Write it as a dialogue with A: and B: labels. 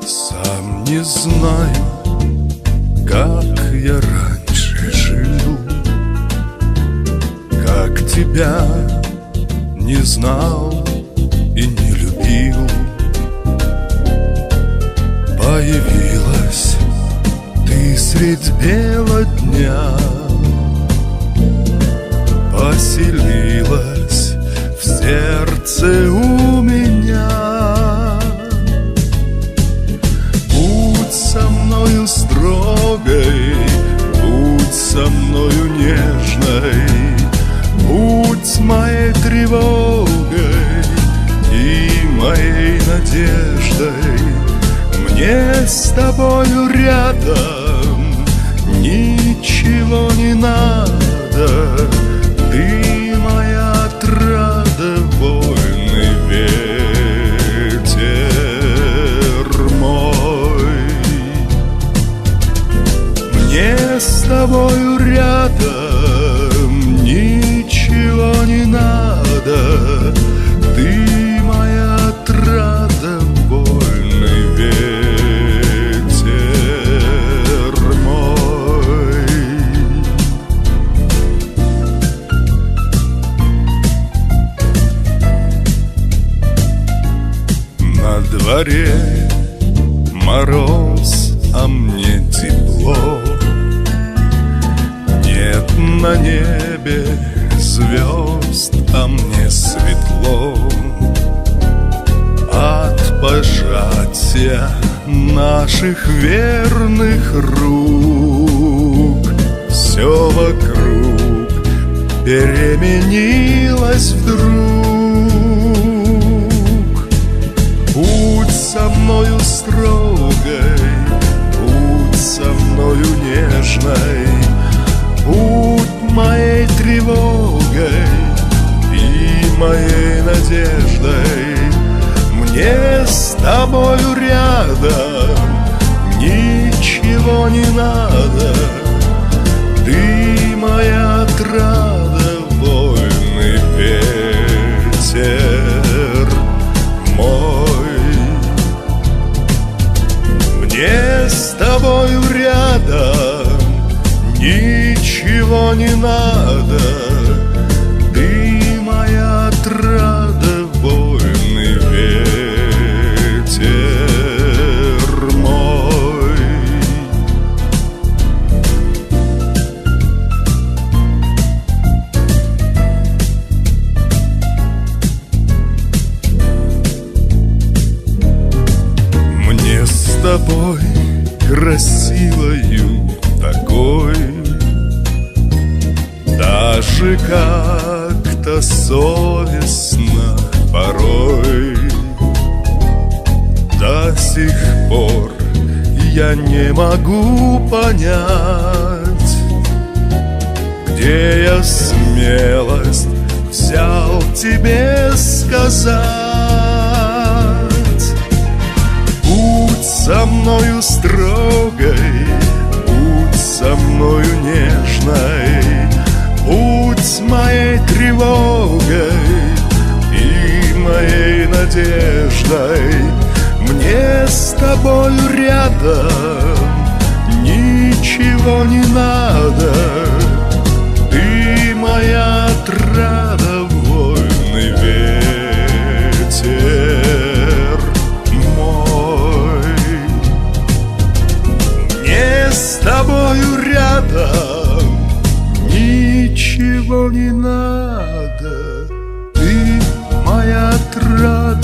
A: Сам не знаю, как я раньше жил, как тебя не знал и не любил. Появилась ты средь бела дня, поселилась в сердце у меня. Будь со мною строгой, будь со мною нежной, будь моей тревогой и моей надеждой. Мне с тобою рядом ничего не надо. Ты моя отрада, вольный ветер мой. Мне с тобою рядом ничего не надо. Ты моя отрада, вольный ветер мой. На дворе мороз, а мне тепло. Нет на небе звезд, а мне светло. От пожатия наших верных рук все вокруг переменилось вдруг. Будь со мною строгой, будь со мною нежной, будь моей тревогой и моей надеждой. Мне с тобою рядом ничего не надо. Ты моя отрада, вольный ветер мой. Мне с тобою рядом ничего не надо. Ты моя отрада, вольный ветер мой. Мне с тобой красивою такой, даже как-то совестно порой. До сих пор я не могу понять, где я смелость взял тебе сказать. Будь со мною строгой, будь со мною нежной, будь моей тревогой и моей надеждой. Мне с тобою рядом ничего не надо. Ты моя отрада, вольный ветер мой. Мне с тобою рядом ничего не надо. Ты моя отрада,